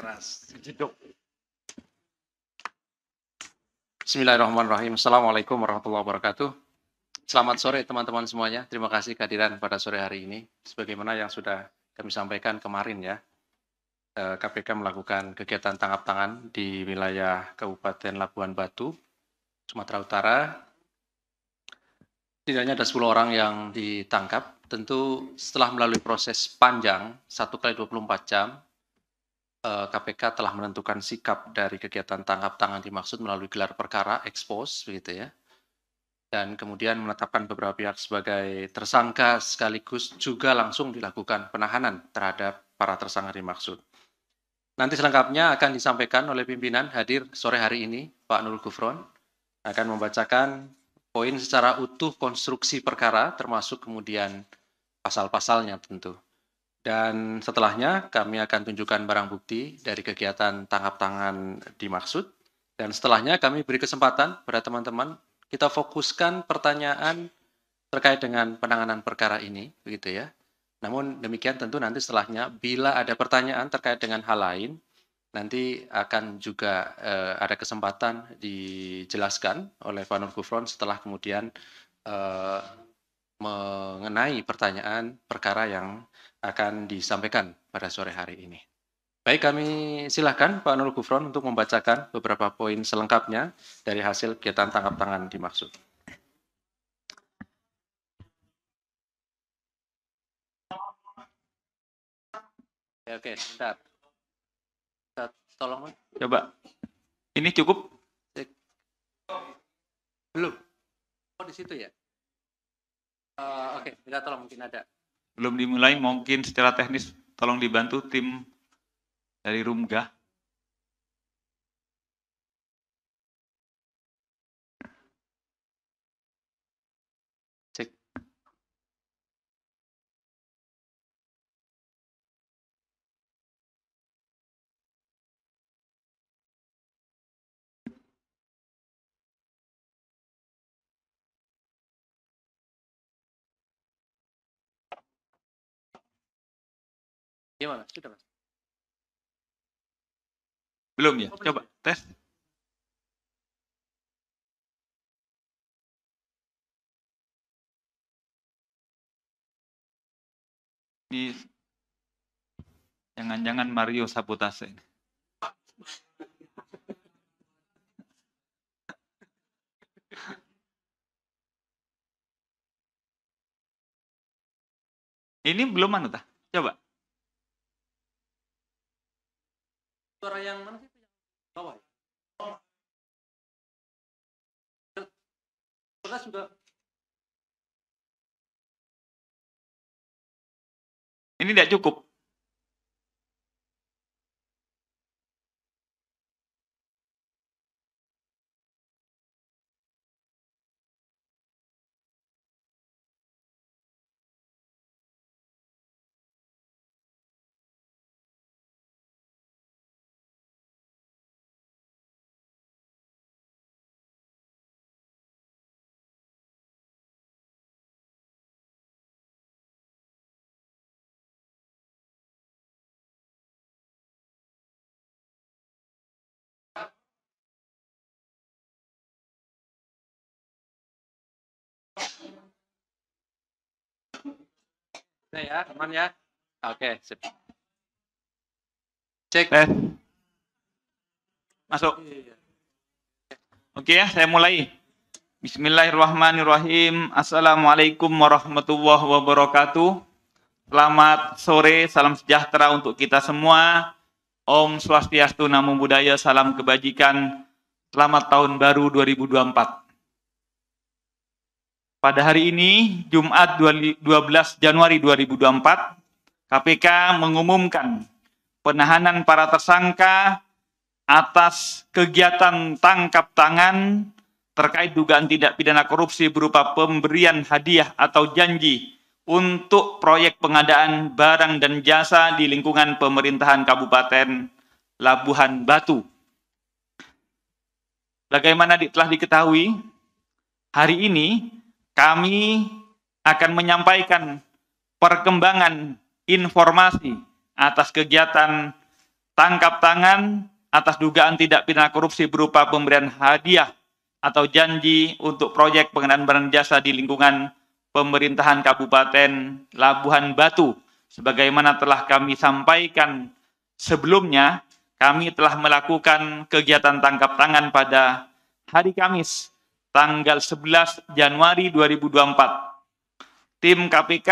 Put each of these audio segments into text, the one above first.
keras. Jeduk. Bismillahirrahmanirrahim. Assalamualaikum warahmatullahi wabarakatuh. Selamat sore teman-teman semuanya. Terima kasih kehadiran pada sore hari ini. Sebagaimana yang sudah kami sampaikan kemarin ya, KPK melakukan kegiatan tangkap tangan di wilayah Kabupaten Labuhan Batu, Sumatera Utara. Setidaknya ada 10 orang yang ditangkap. Tentu setelah melalui proses panjang 1 kali 24 jam, KPK telah menentukan sikap dari kegiatan tangkap tangan dimaksud melalui gelar perkara expose begitu ya. Dan kemudian menetapkan beberapa pihak sebagai tersangka sekaligus juga langsung dilakukan penahanan terhadap para tersangka dimaksud. Nanti selengkapnya akan disampaikan oleh pimpinan hadir sore hari ini, Pak Nurul Gufron, akan membacakan poin secara utuh konstruksi perkara termasuk kemudian pasal-pasalnya tentu. Dan setelahnya kami akan tunjukkan barang bukti dari kegiatan tangkap tangan dimaksud. Dan setelahnya kami beri kesempatan pada teman-teman kita fokuskan pertanyaan terkait dengan penanganan perkara ini, begitu ya. Namun demikian tentu nanti setelahnya bila ada pertanyaan terkait dengan hal lain, nanti akan juga ada kesempatan dijelaskan oleh Pak Nur Gufron setelah kemudian mengenai pertanyaan perkara yang akan disampaikan pada sore hari ini. Baik, kami silakan Pak Nurul Gufron untuk membacakan beberapa poin selengkapnya dari hasil kegiatan tangkap tangan dimaksud. Oke, bentar. Tolong, coba. Ini cukup? Belum. Oh, di situ ya? Oke, minta tolong mungkin ada. Belum dimulai, mungkin secara teknis tolong dibantu tim dari Rumgah. Cek. Gimana? Sudah, Mas? Belum ya? Coba tes. Ini jangan-jangan Mario sabotase. Ini belum anu tah? Coba. Suara yang mana sih? Bawah. Oh. Sudah. Ini tidak cukup. Nah ya, aman ya. Oke, sip. Cek. Tes. Masuk. Oke ya, saya mulai. Bismillahirrahmanirrahim. Assalamualaikum warahmatullahi wabarakatuh. Selamat sore, salam sejahtera untuk kita semua. Om Swastiastu, Namo Buddhaya, salam kebajikan. Selamat tahun baru 2024. Pada hari ini, Jumat 12 Januari 2024, KPK mengumumkan penahanan para tersangka atas kegiatan tangkap tangan terkait dugaan tindak pidana korupsi berupa pemberian hadiah atau janji untuk proyek pengadaan barang dan jasa di lingkungan pemerintahan Kabupaten Labuhan Batu. Bagaimana telah diketahui, hari ini kami akan menyampaikan perkembangan informasi atas kegiatan tangkap tangan atas dugaan tidak pidana korupsi berupa pemberian hadiah atau janji untuk proyek pengadaan barang jasa di lingkungan pemerintahan Kabupaten Labuhan Batu. Sebagaimana telah kami sampaikan sebelumnya, kami telah melakukan kegiatan tangkap tangan pada hari Kamis, tanggal 11 Januari 2024. Tim KPK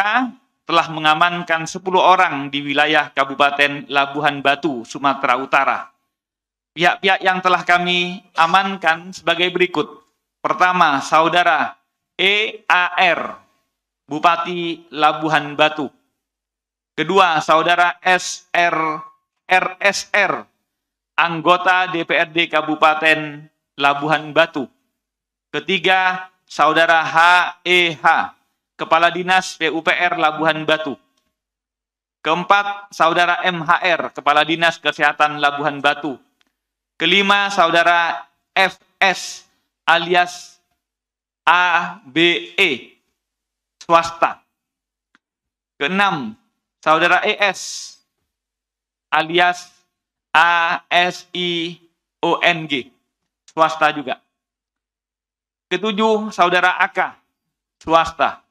telah mengamankan 10 orang di wilayah Kabupaten Labuhan Batu, Sumatera Utara. Pihak-pihak yang telah kami amankan sebagai berikut. Pertama, Saudara EAR, Bupati Labuhan Batu. Kedua, Saudara RSR, anggota DPRD Kabupaten Labuhan Batu. Ketiga, Saudara HEH, Kepala Dinas PUPR Labuhan Batu. Keempat, Saudara MHR, Kepala Dinas Kesehatan Labuhan Batu. Kelima, Saudara FS alias ABE, swasta. Keenam, Saudara ES alias ASIONG, swasta juga. Ketujuh, Saudara AK, swasta.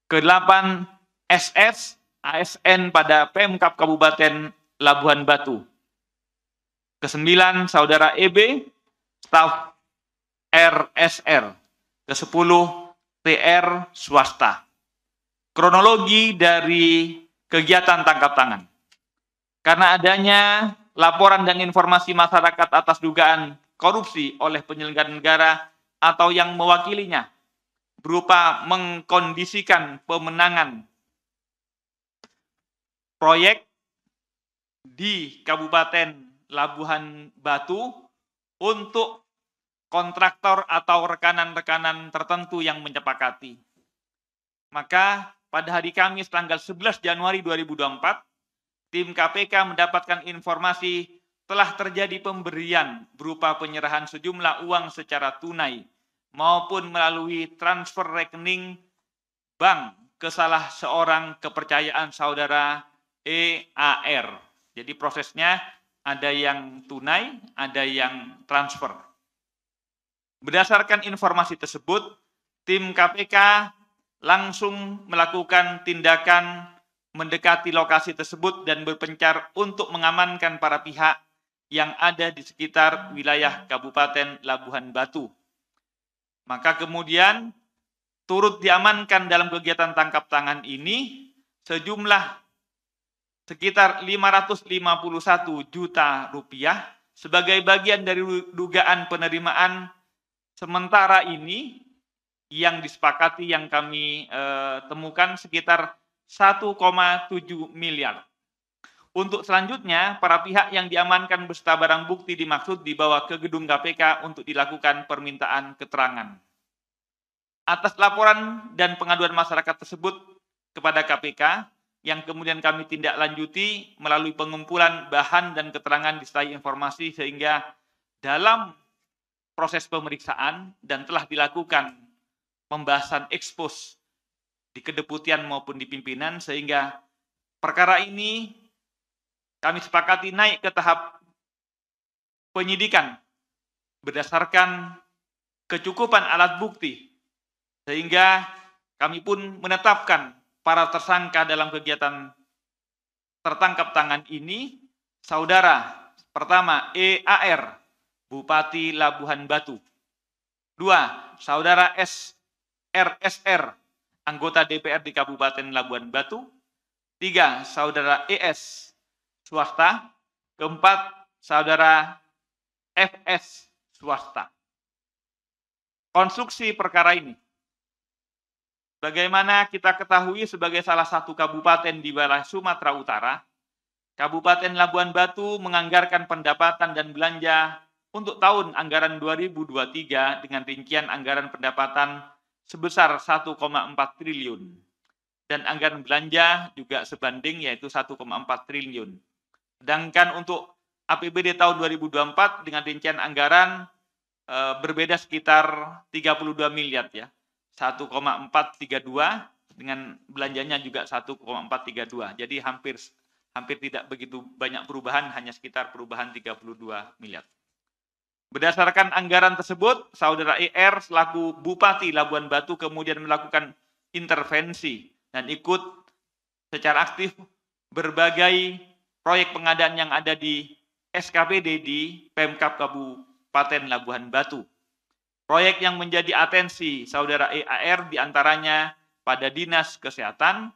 Kedelapan, SS ASN pada Pemkab Kabupaten Labuhan Batu. Kesembilan, Saudara EB, staf RSR. Kesepuluh, TR, swasta. Kronologi dari kegiatan tangkap tangan. Karena adanya laporan dan informasi masyarakat atas dugaan korupsi oleh penyelenggara negara atau yang mewakilinya, berupa mengkondisikan pemenangan proyek di Kabupaten Labuhan Batu untuk kontraktor atau rekanan-rekanan tertentu yang menyepakati. Maka pada hari Kamis tanggal 11 Januari 2024, tim KPK mendapatkan informasi telah terjadi pemberian berupa penyerahan sejumlah uang secara tunai maupun melalui transfer rekening bank ke salah seorang kepercayaan Saudara EAR. Jadi prosesnya ada yang tunai, ada yang transfer. Berdasarkan informasi tersebut, tim KPK langsung melakukan tindakan mendekati lokasi tersebut dan berpencar untuk mengamankan para pihak yang ada di sekitar wilayah Kabupaten Labuhan Batu. Maka kemudian turut diamankan dalam kegiatan tangkap tangan ini sejumlah sekitar 551 juta rupiah sebagai bagian dari dugaan penerimaan sementara ini yang disepakati yang kami temukan sekitar 1,7 miliar. Untuk selanjutnya, para pihak yang diamankan beserta barang bukti dimaksud dibawa ke gedung KPK untuk dilakukan permintaan keterangan. Atas laporan dan pengaduan masyarakat tersebut kepada KPK, yang kemudian kami tindak lanjuti melalui pengumpulan bahan dan keterangan disertai informasi sehingga dalam proses pemeriksaan dan telah dilakukan pembahasan ekspos di kedeputian maupun di pimpinan sehingga perkara ini kami sepakati naik ke tahap penyidikan berdasarkan kecukupan alat bukti sehingga kami pun menetapkan para tersangka dalam kegiatan tertangkap tangan ini, Saudara pertama EAR, Bupati Labuhan Batu. Dua, Saudara RSR, anggota DPRD Kabupaten Labuhan Batu. Tiga, Saudara ES, swasta. Keempat, Saudara FS, swasta. Konstruksi perkara ini. Bagaimana kita ketahui sebagai salah satu kabupaten di wilayah Sumatera Utara, Kabupaten Labuhan Batu menganggarkan pendapatan dan belanja untuk tahun anggaran 2023 dengan rincian anggaran pendapatan sebesar 1,4 triliun. Dan anggaran belanja juga sebanding yaitu 1,4 triliun. Sedangkan untuk APBD tahun 2024 dengan rincian anggaran berbeda sekitar 32 miliar ya. 1,432 dengan belanjanya juga 1,432. Jadi hampir hampir tidak begitu banyak perubahan, hanya sekitar perubahan 32 miliar. Berdasarkan anggaran tersebut, Saudara ER selaku Bupati Labuan Batu kemudian melakukan intervensi dan ikut secara aktif berbagai proyek pengadaan yang ada di SKPD di Pemkab Kabupaten Labuan Batu. Proyek yang menjadi atensi Saudara EAR diantaranya pada Dinas Kesehatan,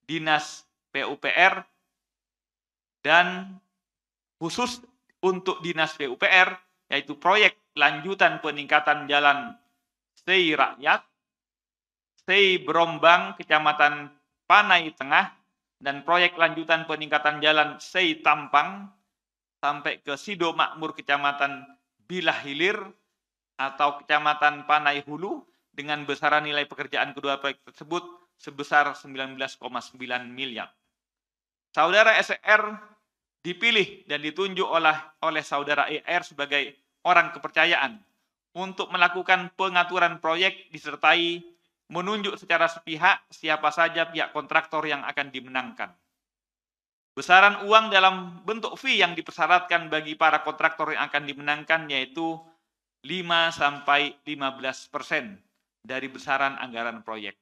Dinas PUPR, dan khusus untuk Dinas PUPR, yaitu proyek lanjutan peningkatan jalan Sei Rakyat, Sei Berombang, Kecamatan Panai Tengah, dan proyek lanjutan peningkatan jalan Sei Tampang sampai ke Sido Makmur, Kecamatan Bilah Hilir, atau Kecamatan Panai Hulu dengan besaran nilai pekerjaan kedua proyek tersebut sebesar 19,9 miliar. Saudara SR dipilih dan ditunjuk oleh Saudara ER sebagai orang kepercayaan untuk melakukan pengaturan proyek disertai menunjuk secara sepihak siapa saja pihak kontraktor yang akan dimenangkan. Besaran uang dalam bentuk fee yang dipersyaratkan bagi para kontraktor yang akan dimenangkan yaitu 5-15% dari besaran anggaran proyek.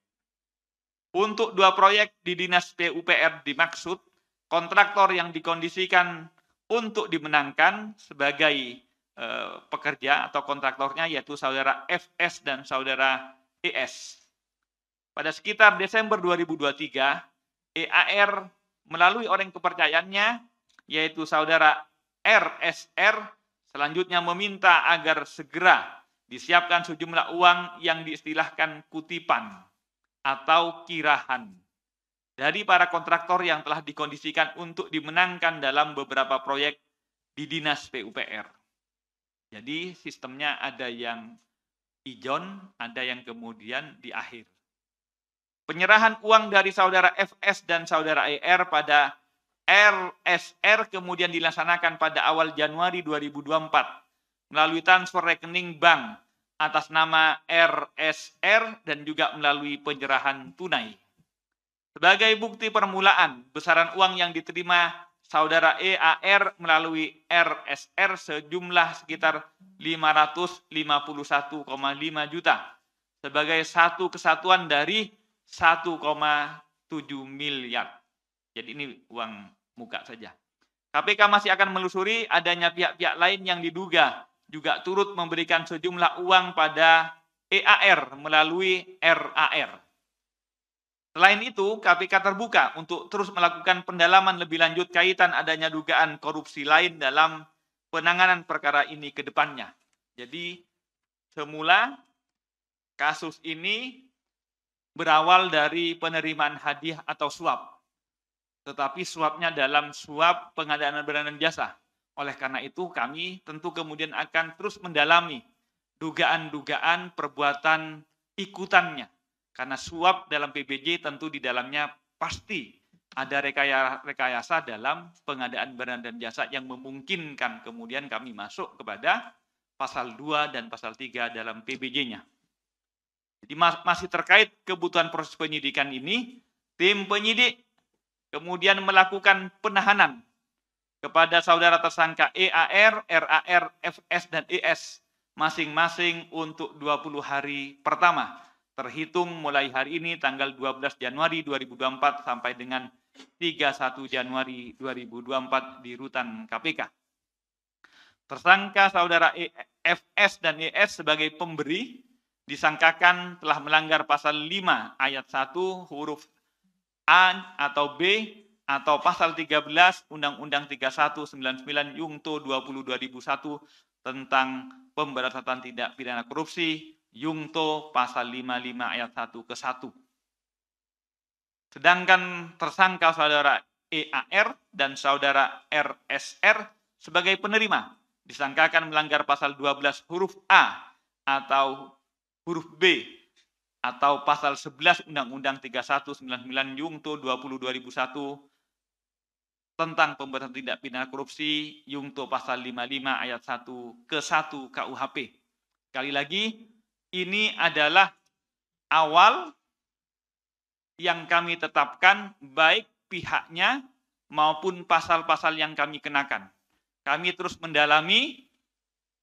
Untuk 2 proyek di Dinas PUPR dimaksud, kontraktor yang dikondisikan untuk dimenangkan sebagai pekerja atau kontraktornya yaitu Saudara FS dan Saudara ES. Pada sekitar Desember 2023, EAR melalui orang kepercayaannya yaitu Saudara RSR selanjutnya meminta agar segera disiapkan sejumlah uang yang diistilahkan kutipan atau kirahan dari para kontraktor yang telah dikondisikan untuk dimenangkan dalam beberapa proyek di Dinas PUPR. Jadi sistemnya ada yang ijon, ada yang kemudian di akhir. Penyerahan uang dari Saudara FS dan Saudara ER pada RSR kemudian dilaksanakan pada awal Januari 2024 melalui transfer rekening bank atas nama RSR dan juga melalui penyerahan tunai. Sebagai bukti permulaan, besaran uang yang diterima Saudara EAR melalui RSR sejumlah sekitar 551,5 juta sebagai satu kesatuan dari 1,7 miliar. Jadi ini uang muka saja. KPK masih akan menelusuri adanya pihak-pihak lain yang diduga juga turut memberikan sejumlah uang pada EAR melalui RAR. Selain itu, KPK terbuka untuk terus melakukan pendalaman lebih lanjut kaitan adanya dugaan korupsi lain dalam penanganan perkara ini ke depannya. Jadi, semula kasus ini berawal dari penerimaan hadiah atau suap. Tetapi suapnya dalam suap pengadaan barang dan jasa. Oleh karena itu, kami tentu kemudian akan terus mendalami dugaan-dugaan perbuatan ikutannya. Karena suap dalam PBJ tentu di dalamnya pasti ada rekayasa dalam pengadaan barang dan jasa yang memungkinkan kemudian kami masuk kepada pasal 2 dan pasal 3 dalam PBJ-nya. Jadi masih terkait kebutuhan proses penyidikan ini, tim penyidik kemudian melakukan penahanan kepada saudara tersangka EAR, RAR, FS, dan ES masing-masing untuk 20 hari pertama. Terhitung mulai hari ini tanggal 12 Januari 2024 sampai dengan 31 Januari 2024 di rutan KPK. Tersangka saudara FS dan ES sebagai pemberi disangkakan telah melanggar pasal 5 ayat 1 huruf A atau B atau pasal 13 Undang-Undang 3199 Yungto 20 2001 tentang pemberantasan tindak pidana korupsi Yungto pasal 55 ayat 1 ke 1. Sedangkan tersangka saudara EAR dan saudara RSR sebagai penerima disangkakan melanggar pasal 12 huruf A atau huruf B atau pasal 11 Undang-Undang 3199 Yungto 20 2001 tentang pemberantasan tindak pidana korupsi Yungto pasal 55 ayat 1 ke 1 KUHP. Sekali lagi, ini adalah awal yang kami tetapkan baik pihaknya maupun pasal-pasal yang kami kenakan. Kami terus mendalami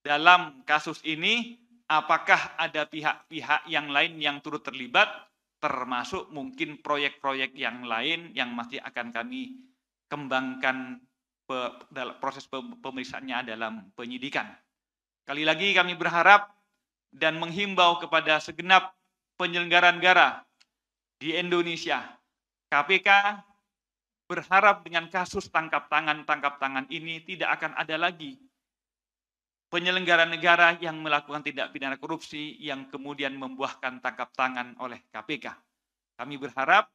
dalam kasus ini apakah ada pihak-pihak yang lain yang turut terlibat, termasuk mungkin proyek-proyek yang lain yang masih akan kami kembangkan dalam proses pemeriksaannya dalam penyidikan. Sekali lagi kami berharap dan menghimbau kepada segenap penyelenggara negara di Indonesia, KPK berharap dengan kasus tangkap tangan ini tidak akan ada lagi penyelenggara negara yang melakukan tindak pidana korupsi yang kemudian membuahkan tangkap tangan oleh KPK. Kami berharap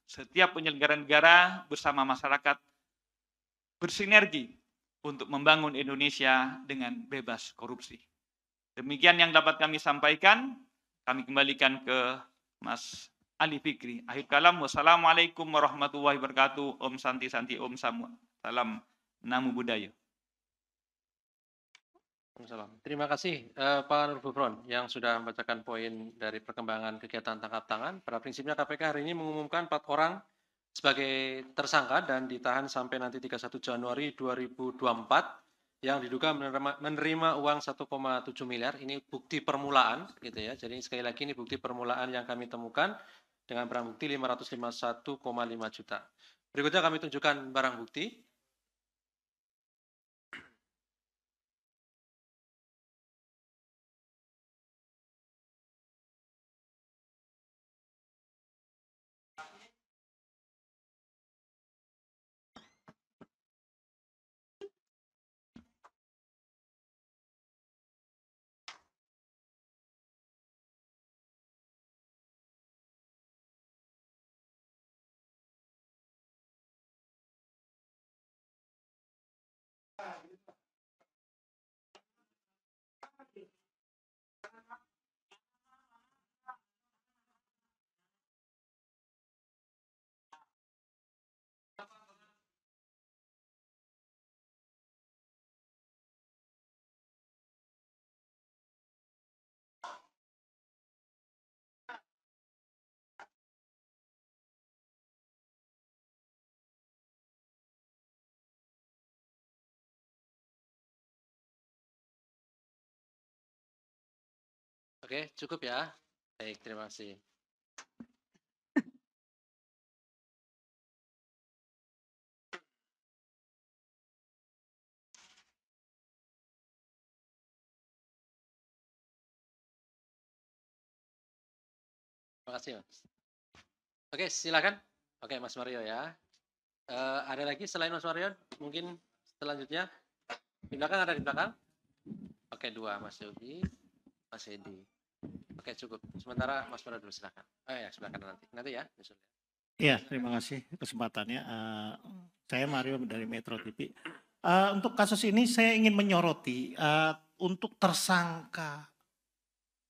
setiap penyelenggara negara bersama masyarakat bersinergi untuk membangun Indonesia dengan bebas korupsi. Demikian yang dapat kami sampaikan. Kami kembalikan ke Mas Ali Fikri. Akhir kalam, wassalamualaikum warahmatullahi wabarakatuh. Om Santi Santi, Om Salam, Namo Buddhaya. Terima kasih Pak Nur Gufron yang sudah membacakan poin dari perkembangan kegiatan tangkap tangan. Pada prinsipnya KPK hari ini mengumumkan 4 orang sebagai tersangka dan ditahan sampai nanti 31 Januari 2024 yang diduga menerima uang 1,7 miliar. Ini bukti permulaan gitu ya. Jadi sekali lagi ini bukti permulaan yang kami temukan dengan barang bukti 551,5 juta. Berikutnya kami tunjukkan barang bukti. Oke, cukup ya. Baik, terima kasih. Terima kasih, Mas. Oke, silakan. Oke, Mas Mario ya. Ada lagi selain Mas Mario? Mungkin selanjutnya? Di belakang ada di belakang? Oke, 2, Mas Yogi, Mas Edi. Oke, cukup. Sementara Mas Mario dulu silakan. Ya, sebelah kanan nanti ya. Iya, terima kasih kesempatannya. Saya Mario dari Metro TV. Untuk kasus ini saya ingin menyoroti untuk tersangka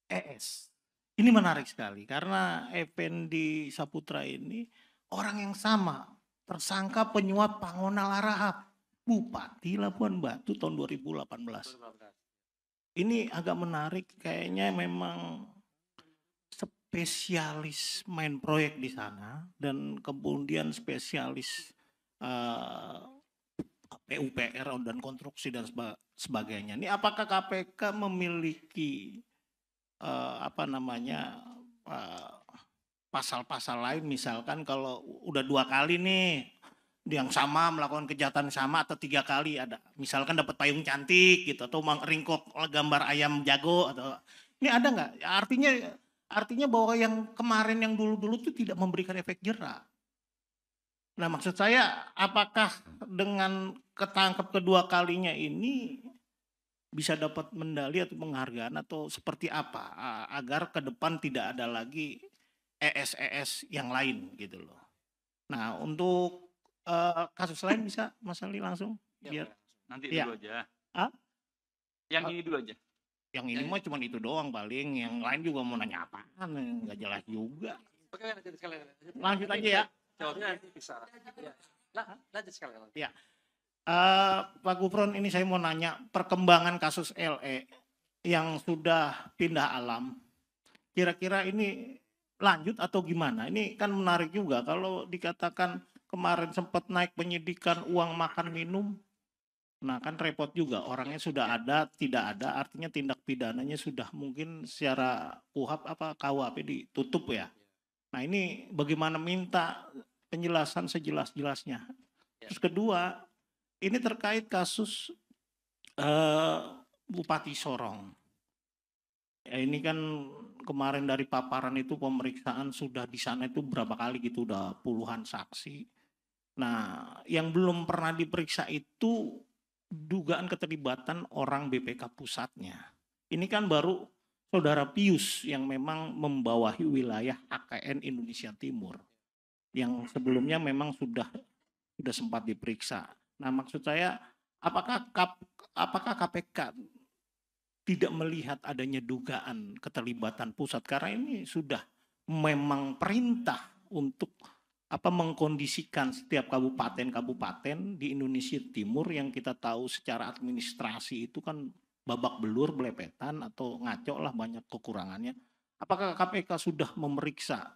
ES. Ini menarik sekali karena Effendi Saputra ini orang yang sama, tersangka penyuap Pangonal Harahap, Bupati Labuan Batu tahun 2018. Ini agak menarik, kayaknya memang spesialis main proyek di sana dan kemudian spesialis PUPR dan konstruksi dan sebagainya. Ini apakah KPK memiliki pasal-pasal lain, misalkan kalau udah 2 kali nih yang sama melakukan kejahatan sama atau 3 kali ada, misalkan dapat payung cantik gitu atau ringkok gambar ayam jago atau ini ada nggak? Artinya bahwa yang kemarin yang dulu-dulu itu tidak memberikan efek jera. Nah, maksud saya apakah dengan ketangkap kedua kalinya ini bisa dapat medali atau penghargaan atau seperti apa agar ke depan tidak ada lagi ES yang lain gitu loh. Nah, untuk kasus lain bisa Mas Ali langsung ya, biar nanti dulu aja. Yang ini dulu aja. Yang ini mah cuma itu doang paling, yang lain juga mau nanya apaan, nggak jelas juga. Oke, lanjut aja ya. Jawabnya nanti bisa. Lanjut sekali. Ya. Pak Gufron, ini saya mau nanya perkembangan kasus LE yang sudah pindah alam. Kira-kira ini lanjut atau gimana? Ini kan menarik juga kalau dikatakan kemarin sempat naik penyidikan uang makan minum. Nah kan repot juga, orangnya sudah ada, tidak ada, artinya tindak pidananya sudah mungkin secara KUHP KUHP ditutup ya. Nah ini bagaimana minta penjelasan sejelas-jelasnya. Terus kedua, ini terkait kasus Bupati Sorong. Ya ini kan kemarin dari paparan itu pemeriksaan sudah di sana itu berapa kali gitu, udah puluhan saksi. Nah yang belum pernah diperiksa itu dugaan keterlibatan orang BPK pusatnya. Ini kan baru Saudara Pius yang memang membawahi wilayah AKN Indonesia Timur. Yang sebelumnya memang sudah sempat diperiksa. Nah maksud saya apakah KPK tidak melihat adanya dugaan keterlibatan pusat, karena ini sudah memang perintah untuk mengkondisikan setiap kabupaten di Indonesia Timur yang kita tahu secara administrasi itu kan babak belur, belepetan atau ngaco lah, banyak kekurangannya. Apakah KPK sudah memeriksa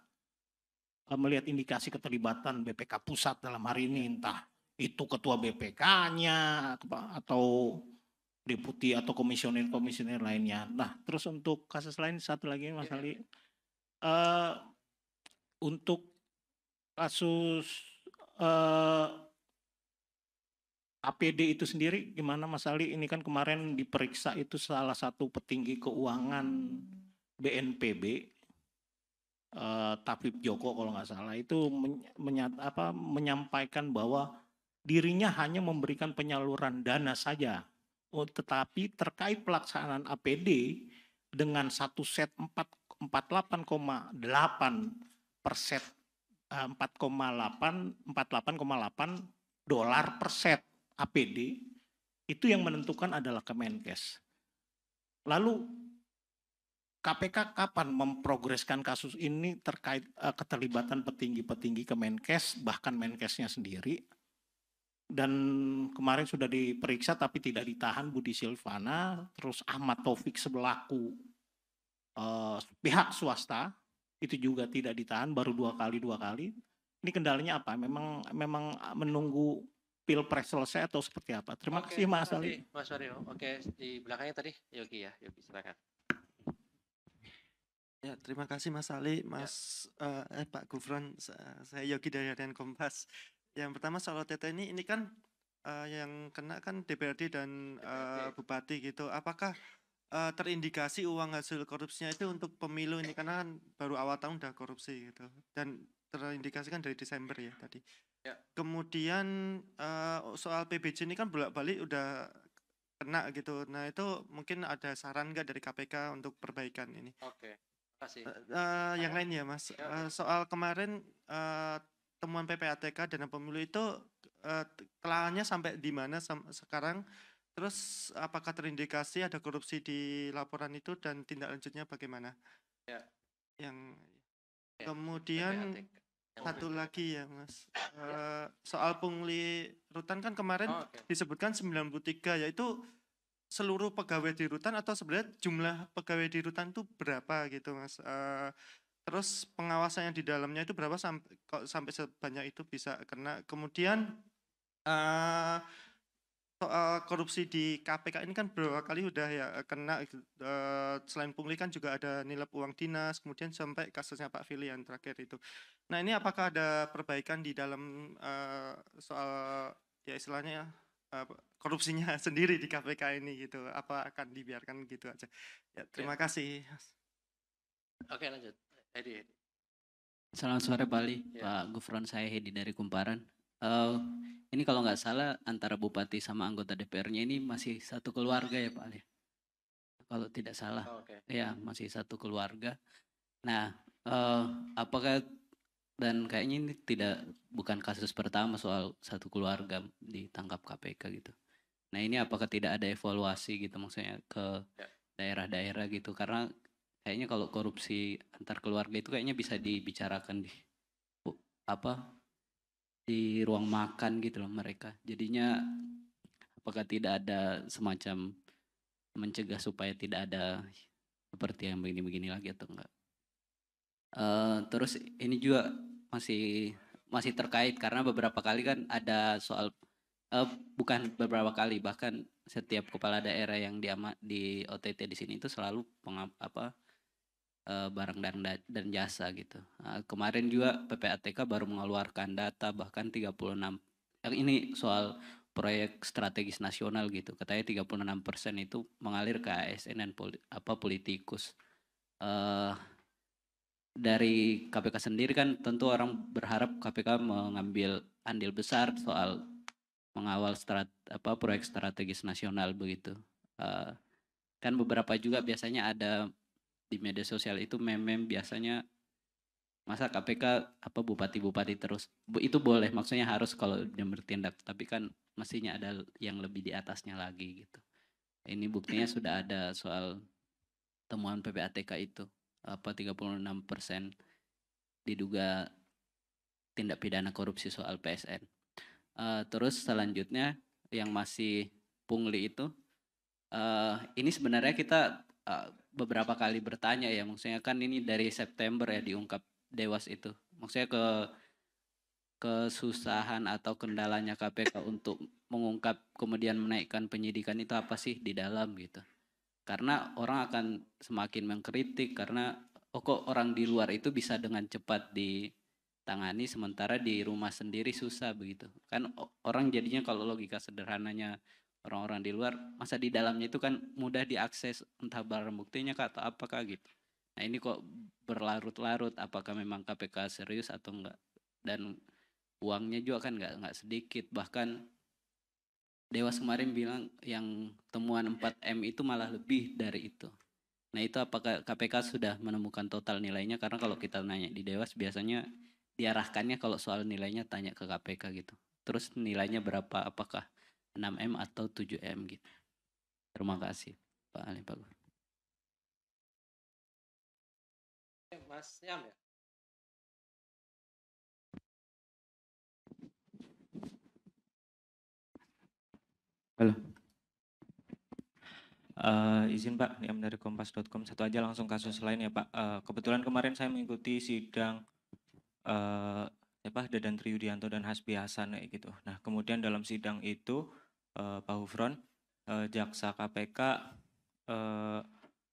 melihat indikasi keterlibatan BPK pusat dalam hari ini, entah itu ketua BPK-nya atau deputi atau komisioner lainnya. Nah, terus untuk kasus lain satu lagi Mas Ali, untuk kasus APD itu sendiri gimana Mas Ali? Ini kan kemarin diperiksa itu salah satu petinggi keuangan BNPB, Tafib Joko kalau nggak salah, itu menyampaikan bahwa dirinya hanya memberikan penyaluran dana saja. Tetapi terkait pelaksanaan APD dengan satu set 48,8 dolar per set APD, itu yang menentukan adalah Kemenkes. Lalu KPK kapan memprogreskan kasus ini terkait keterlibatan petinggi-petinggi Kemenkes, bahkan Menkesnya sendiri? Dan kemarin sudah diperiksa tapi tidak ditahan Budi Silvana, terus Ahmad Taufik sebelaku pihak swasta itu juga tidak ditahan, baru dua kali. Ini kendalanya apa? Memang menunggu Pilpres selesai atau seperti apa? Terima kasih Mas Ali. Mas Wario. Oke, di belakangnya tadi Yogi ya. Yogi silakan. Ya, terima kasih Mas Ali, Pak Gufron. Saya Yogi dari Harian Kompas. Yang pertama soal OTT ini kan yang kena kan DPRD dan Bupati gitu. Apakah terindikasi uang hasil korupsinya itu untuk pemilu ini, karena kan baru awal tahun udah korupsi gitu, dan terindikasikan dari Desember ya tadi. Ya. Kemudian soal PBJ ini kan bolak-balik udah kena gitu. Nah itu mungkin ada saran nggak dari KPK untuk perbaikan ini? Oke. Yang lain ya Mas, soal kemarin temuan PPATK dana pemilu itu kelangnya sampai di mana sekarang, terus apakah terindikasi ada korupsi di laporan itu dan tindak lanjutnya bagaimana? Ya. Kemudian satu lagi ya Mas, soal pungli rutan kan kemarin disebutkan 93, yaitu seluruh pegawai di rutan atau sebenarnya jumlah pegawai di rutan itu berapa gitu Mas? Terus pengawasan yang di dalamnya itu berapa sampai sebanyak itu bisa kena? Kemudian soal korupsi di KPK ini kan beberapa kali udah ya kena, selain pungli kan juga ada nilai uang dinas, kemudian sampai kasusnya Pak Fili yang terakhir itu. Nah ini apakah ada perbaikan di dalam soal ya istilahnya korupsinya sendiri di KPK ini gitu, apa akan dibiarkan gitu aja ya? Terima kasih. Oke, lanjut Hedi. Selamat sore Pak Ali, Pak Gufron, saya Hedi dari Kumparan. Ini kalau nggak salah antara bupati sama anggota DPR-nya ini masih satu keluarga ya Pak Ali, kalau tidak salah. Ya masih satu keluarga. Nah apakah, dan kayaknya ini bukan kasus pertama soal satu keluarga ditangkap KPK gitu. Nah ini apakah tidak ada evaluasi gitu, maksudnya ke daerah-daerah gitu, karena kayaknya kalau korupsi antar keluarga itu kayaknya bisa dibicarakan di ruang makan gitu loh mereka. Jadinya apakah tidak ada semacam mencegah supaya tidak ada seperti yang begini-begini lagi atau enggak? Terus ini juga masih masih terkait karena beberapa kali kan ada soal bukan beberapa kali, bahkan setiap kepala daerah yang di OTT di sini itu selalu barang dan jasa gitu. Kemarin juga PPATK baru mengeluarkan data bahkan 36, ini soal proyek strategis nasional gitu. Katanya 36% itu mengalir ke ASN dan politikus. Dari KPK sendiri kan tentu orang berharap KPK mengambil andil besar soal mengawal proyek strategis nasional begitu. Kan beberapa juga biasanya ada di media sosial itu meme biasanya masa KPK bupati-bupati terus. Itu boleh, maksudnya harus kalau dia bertindak, tapi kan mestinya ada yang lebih di atasnya lagi gitu. Ini buktinya sudah ada soal temuan PPATK itu 36% diduga tindak pidana korupsi soal PSN. Terus selanjutnya yang masih pungli itu, ini sebenarnya kita beberapa kali bertanya ya, maksudnya kan ini dari September ya diungkap Dewas itu, maksudnya kesusahan atau kendalanya KPK untuk mengungkap kemudian menaikkan penyidikan itu apa sih di dalam gitu. Karena orang akan semakin mengkritik karena kok orang di luar itu bisa dengan cepat ditangani sementara di rumah sendiri susah begitu. Kan orang jadinya kalau logika sederhananya orang-orang di luar, masa di dalamnya itu kan mudah diakses entah barang buktinya kah atau apakah gitu. Nah ini kok berlarut-larut, apakah memang KPK serius atau enggak. Dan uangnya juga kan enggak sedikit, bahkan Dewas kemarin bilang yang temuan 4M itu malah lebih dari itu. Nah itu apakah KPK sudah menemukan total nilainya? Karena kalau kita nanya di Dewas biasanya diarahkannya kalau soal nilainya tanya ke KPK gitu. Terus nilainya berapa? Apakah 6M atau 7M gitu. Terima kasih Pak Ali Pak Gur. Mas Yam ya? Halo. Izin Pak, Yam dari kompas.com. Satu aja langsung kasus lain ya Pak. Kebetulan kemarin saya mengikuti sidang Dadan Triyudianto dan Hasbi Hasan kayak gitu. Nah kemudian dalam sidang itu Pak Hufron, jaksa KPK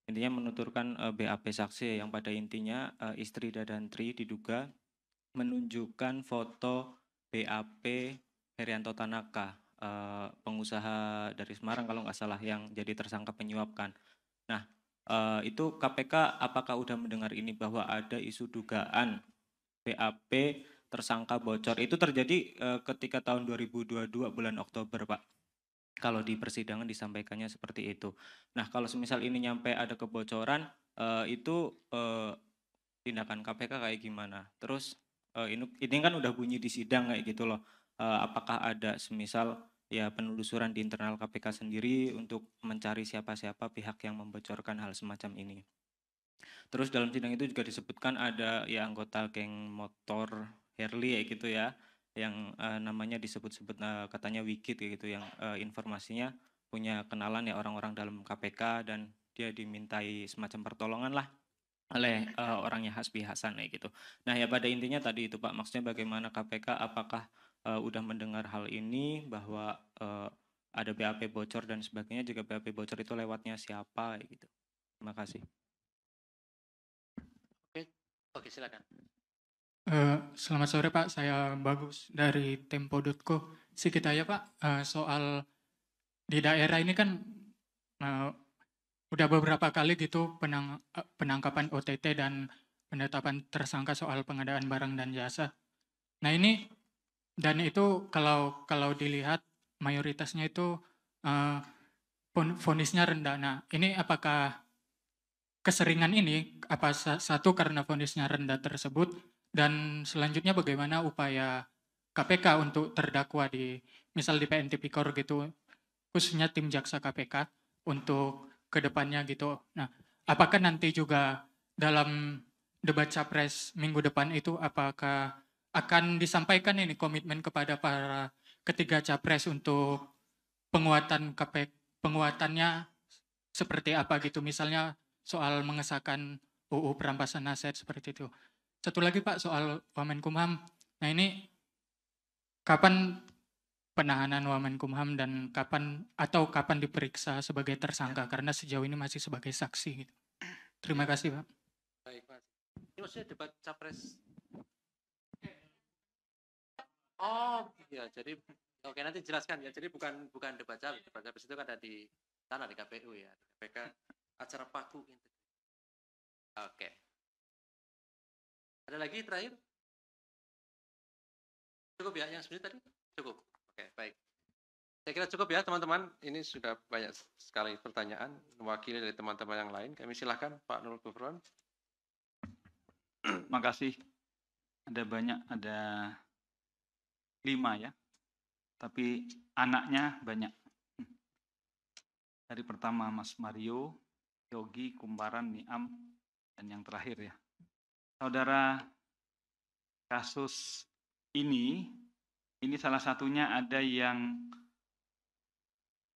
intinya menuturkan BAP saksi yang pada intinya istri Dadan Tri diduga menunjukkan foto BAP Herianto Tanaka, pengusaha dari Semarang kalau nggak salah yang jadi tersangka penyuapkan. Nah itu KPK apakah udah mendengar ini bahwa ada isu dugaan BAP tersangka bocor? Itu terjadi ketika tahun 2022 bulan Oktober Pak. Kalau di persidangan disampaikannya seperti itu. Nah kalau semisal ini nyampe ada kebocoran, itu tindakan KPK kayak gimana? Terus ini kan udah bunyi di sidang kayak gitu loh. Apakah ada semisal ya penelusuran di internal KPK sendiri untuk mencari siapa-siapa pihak yang membocorkan hal semacam ini? Terus dalam sidang itu juga disebutkan ada ya anggota geng motor Harley ya gitu ya, yang namanya disebut-sebut katanya Wikit gitu, yang informasinya punya kenalan ya orang-orang dalam KPK dan dia dimintai semacam pertolongan lah oleh orangnya Hasbi Hasan kayak gitu. Nah ya pada intinya tadi itu Pak, maksudnya bagaimana KPK apakah udah mendengar hal ini bahwa ada BAP bocor dan sebagainya, jika BAP bocor itu lewatnya siapa gitu. Terima kasih. Oke silakan. Selamat sore Pak, saya Bagus dari Tempo.co. Sedikit aja Pak, soal di daerah ini kan udah beberapa kali gitu penangkapan OTT dan penetapan tersangka soal pengadaan barang dan jasa. Nah ini dan itu kalau dilihat mayoritasnya itu vonisnya rendah. Nah ini apakah keseringan ini apa satu karena vonisnya rendah tersebut, dan selanjutnya bagaimana upaya KPK untuk terdakwa di misal di PN Tipikor gitu, khususnya tim jaksa KPK untuk kedepannya gitu. Nah, apakah nanti juga dalam debat capres minggu depan itu apakah akan disampaikan ini komitmen kepada para ketiga capres untuk penguatannya seperti apa gitu, misalnya soal mengesahkan UU perampasan aset seperti itu. Satu lagi Pak soal Wamenkumham. Nah ini kapan penahanan Wamenkumham dan kapan diperiksa sebagai tersangka, karena sejauh ini masih sebagai saksi gitu. Terima kasih, Pak. Baik, Mas. Ini maksudnya debat capres. Oh, iya, jadi oke, nanti jelaskan ya. Jadi bukan debat capres. Debat capres itu kan ada di sana di KPU ya, di KPK, acara paku integritas. Oke. Ada lagi terakhir? Cukup ya yang sebelumnya tadi? Cukup. Oke, baik. Saya kira cukup ya teman-teman. Ini sudah banyak sekali pertanyaan mewakili dari teman-teman yang lain. Kami silahkan Pak Nurul Gufron. Makasih. Ada banyak, ada 5 ya. Tapi anaknya banyak. Dari pertama Mas Mario, Yogi, Kumparan, Niam, dan yang terakhir ya. Saudara, kasus ini salah satunya ada yang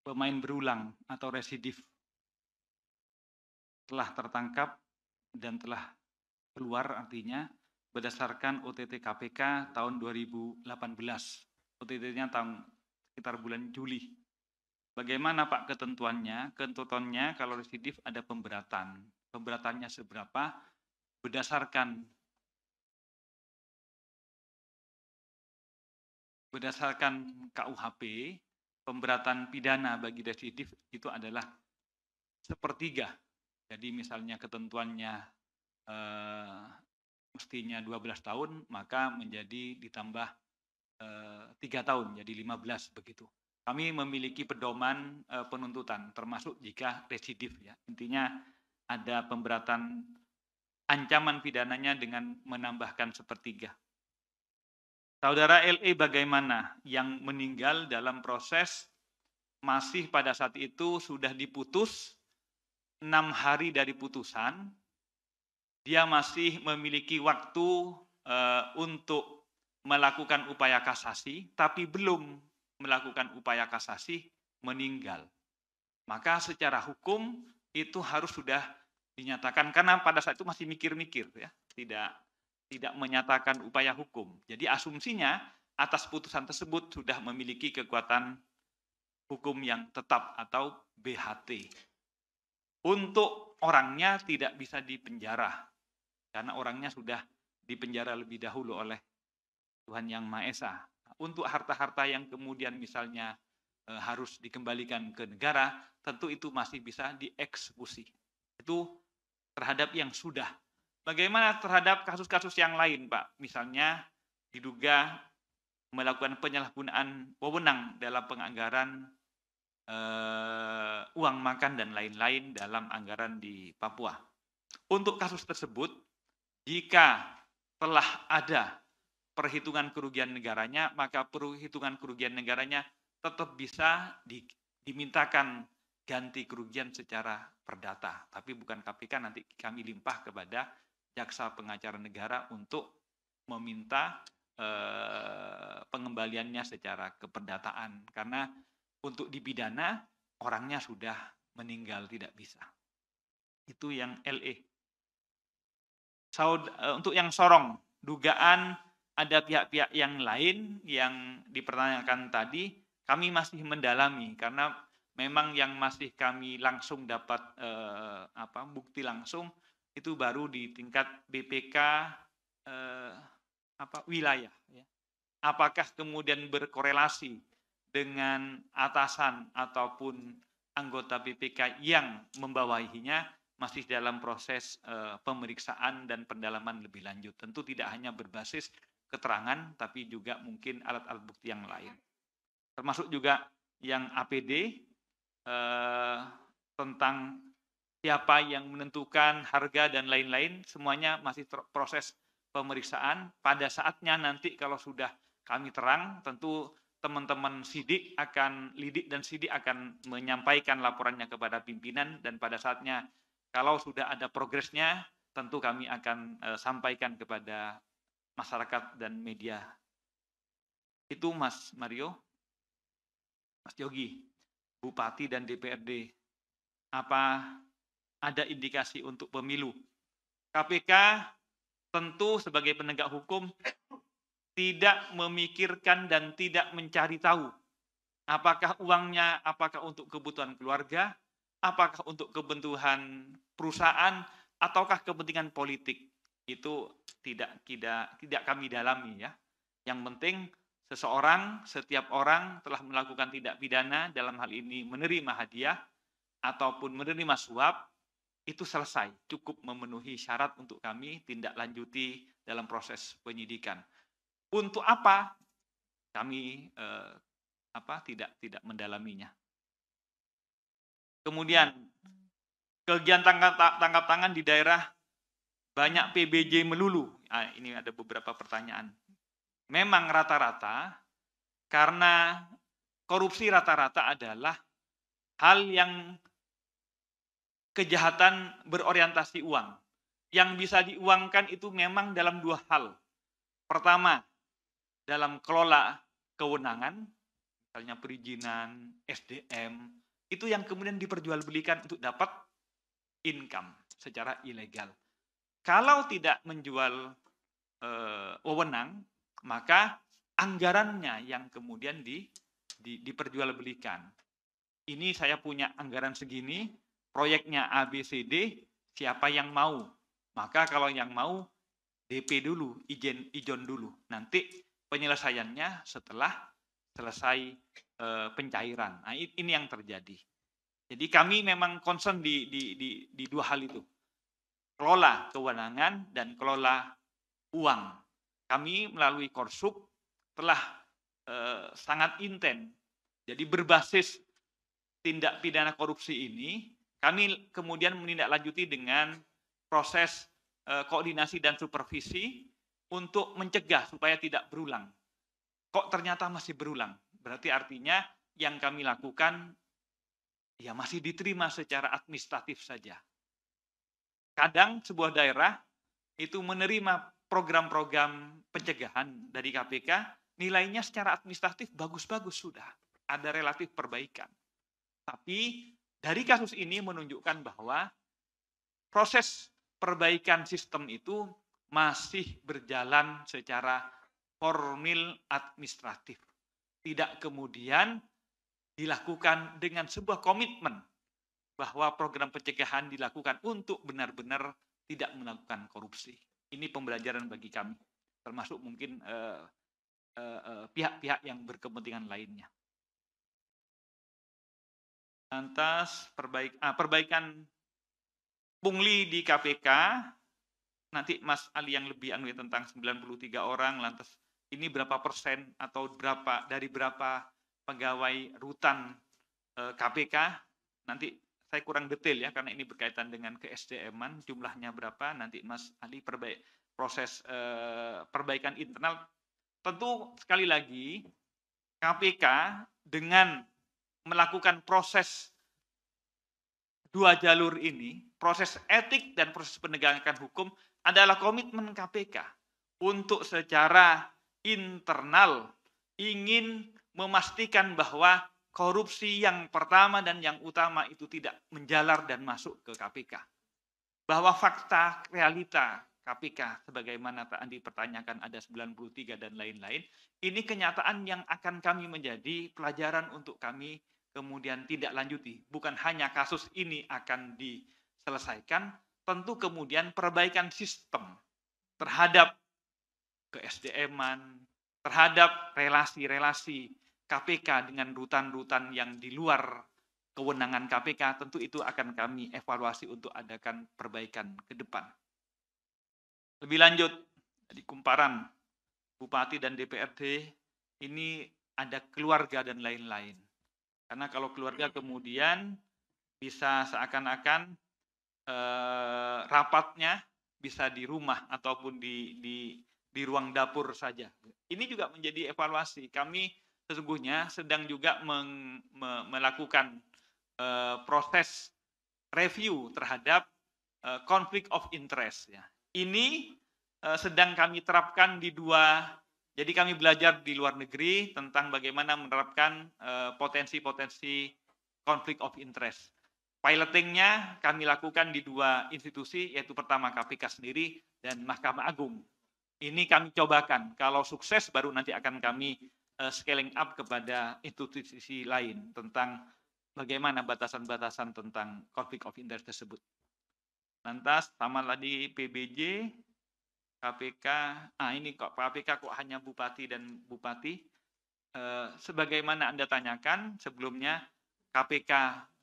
pemain berulang atau residif. Telah tertangkap dan telah keluar, artinya berdasarkan OTT KPK tahun 2018. OTT-nya tahun sekitar bulan Juli. Bagaimana Pak ketentuannya? Ketentuannya kalau residif ada pemberatan. Pemberatannya seberapa? Berdasarkan KUHP, pemberatan pidana bagi residif itu adalah 1/3. Jadi misalnya ketentuannya mestinya 12 tahun, maka menjadi ditambah 3 tahun, jadi 15 begitu. Kami memiliki pedoman penuntutan, termasuk jika residif ya. Intinya ada pemberatan ancaman pidananya dengan menambahkan 1/3. Saudara LE bagaimana? Yang meninggal dalam proses masih pada saat itu sudah diputus 6 hari dari putusan, dia masih memiliki waktu untuk melakukan upaya kasasi, tapi belum melakukan upaya kasasi, meninggal. Maka secara hukum itu harus sudah dinyatakan, karena pada saat itu masih mikir-mikir ya, tidak menyatakan upaya hukum. Jadi asumsinya atas putusan tersebut sudah memiliki kekuatan hukum yang tetap atau BHT. Untuk orangnya tidak bisa dipenjara, karena orangnya sudah dipenjara lebih dahulu oleh Tuhan Yang Maha Esa. Untuk harta-harta yang kemudian misalnya harus dikembalikan ke negara, tentu itu masih bisa dieksekusi. Itu terhadap yang sudah. Bagaimana terhadap kasus-kasus yang lain, Pak? Misalnya diduga melakukan penyalahgunaan wewenang dalam penganggaran uang makan dan lain-lain dalam anggaran di Papua. Untuk kasus tersebut, jika telah ada perhitungan kerugian negaranya, maka perhitungan kerugian negaranya tetap bisa dimintakan ganti kerugian secara perdata. Tapi bukan KPK, nanti kami limpah kepada jaksa pengacara negara untuk meminta pengembaliannya secara keperdataan. Karena untuk dipidana, orangnya sudah meninggal, tidak bisa. Itu yang LE. Untuk yang Sorong, dugaan ada pihak-pihak yang lain yang dipertanyakan tadi, kami masih mendalami, karena memang yang masih kami langsung dapat bukti langsung, itu baru di tingkat BPK wilayah. Ya. Apakah kemudian berkorelasi dengan atasan ataupun anggota BPK yang membawahinya, masih dalam proses pemeriksaan dan pendalaman lebih lanjut. Tentu tidak hanya berbasis keterangan, tapi juga mungkin alat-alat bukti yang lain. Termasuk juga yang APD, tentang siapa yang menentukan harga dan lain-lain, semuanya masih proses pemeriksaan. Pada saatnya nanti kalau sudah kami terang, tentu teman-teman Lidik dan Sidik akan menyampaikan laporannya kepada pimpinan, dan pada saatnya kalau sudah ada progresnya, tentu kami akan sampaikan kepada masyarakat dan media. Itu Mas Mario. Mas Yogi, Bupati dan DPRD, apa ada indikasi untuk pemilu? KPK tentu sebagai penegak hukum tidak memikirkan dan tidak mencari tahu apakah uangnya, apakah untuk kebutuhan keluarga, apakah untuk kebutuhan perusahaan, ataukah kepentingan politik. Itu tidak kami dalami ya. Yang penting setiap orang telah melakukan tindak pidana, dalam hal ini menerima hadiah ataupun menerima suap, itu selesai, cukup memenuhi syarat untuk kami tindak lanjuti dalam proses penyidikan. Untuk apa? Kami tidak mendalaminya. Kemudian kegiatan tangkap tangan di daerah banyak PBJ melulu. Nah, ini ada beberapa pertanyaan. Memang rata-rata karena korupsi rata-rata adalah hal yang kejahatan berorientasi uang. Yang bisa diuangkan itu memang dalam dua hal. Pertama, dalam kelola kewenangan, misalnya perizinan, SDM, itu yang kemudian diperjualbelikan untuk dapat income secara ilegal. Kalau tidak menjual wewenang, maka anggarannya yang kemudian diperjualbelikan. Ini saya punya anggaran segini, proyeknya ABCD, siapa yang mau? Maka kalau yang mau, DP dulu, ijon dulu. Nanti penyelesaiannya setelah selesai pencairan. Nah, ini yang terjadi. Jadi kami memang concern di dua hal itu. Kelola kewenangan dan kelola uang. Kami melalui Korsup telah sangat intens. Jadi berbasis tindak pidana korupsi ini, kami kemudian menindaklanjuti dengan proses koordinasi dan supervisi untuk mencegah supaya tidak berulang. Kok ternyata masih berulang? Berarti artinya yang kami lakukan ya masih diterima secara administratif saja. Kadang sebuah daerah itu menerima program-program pencegahan dari KPK, nilainya secara administratif bagus-bagus sudah. Ada relatif perbaikan. Tapi dari kasus ini menunjukkan bahwa proses perbaikan sistem itu masih berjalan secara formil administratif. Tidak kemudian dilakukan dengan sebuah komitmen bahwa program pencegahan dilakukan untuk benar-benar tidak melakukan korupsi. Ini pembelajaran bagi kami, termasuk mungkin pihak-pihak yang berkepentingan lainnya. Lantas perbaikan pungli di KPK, nanti Mas Ali yang lebih tentang 93 orang, lantas ini berapa persen atau dari berapa pegawai rutan KPK, nanti saya kurang detail ya, karena ini berkaitan dengan ke-SDM-an, jumlahnya berapa, nanti Mas Ali proses perbaikan internal. Tentu sekali lagi, KPK dengan melakukan proses dua jalur ini, proses etik dan proses penegakan hukum adalah komitmen KPK untuk secara internal ingin memastikan bahwa korupsi yang pertama dan yang utama itu tidak menjalar dan masuk ke KPK. Bahwa fakta realita KPK sebagaimana tadi dipertanyakan ada 93 dan lain-lain, ini kenyataan yang akan kami menjadi pelajaran untuk kami kemudian tidak lanjuti. Bukan hanya kasus ini akan diselesaikan, tentu kemudian perbaikan sistem terhadap ke-SDM-an, terhadap relasi-relasi KPK dengan rutan-rutan yang di luar kewenangan KPK, tentu itu akan kami evaluasi untuk adakan perbaikan ke depan. Lebih lanjut, di Kumparan, Bupati dan DPRD, ini ada keluarga dan lain-lain. Karena kalau keluarga kemudian bisa seakan-akan rapatnya bisa di rumah ataupun di ruang dapur saja. Ini juga menjadi evaluasi. Kami sesungguhnya sedang juga melakukan proses review terhadap conflict of interest. Ya. Ini sedang kami terapkan di jadi kami belajar di luar negeri tentang bagaimana menerapkan potensi-potensi conflict of interest. Pilotingnya kami lakukan di dua institusi, yaitu pertama KPK sendiri dan Mahkamah Agung. Ini kami cobakan. Kalau sukses baru nanti akan kami scaling up kepada institusi lain tentang bagaimana batasan-batasan tentang konflik of interest tersebut. Lantas sama lagi PBJ, KPK. Ini kok KPK kok hanya bupati dan bupati. Sebagaimana Anda tanyakan sebelumnya, KPK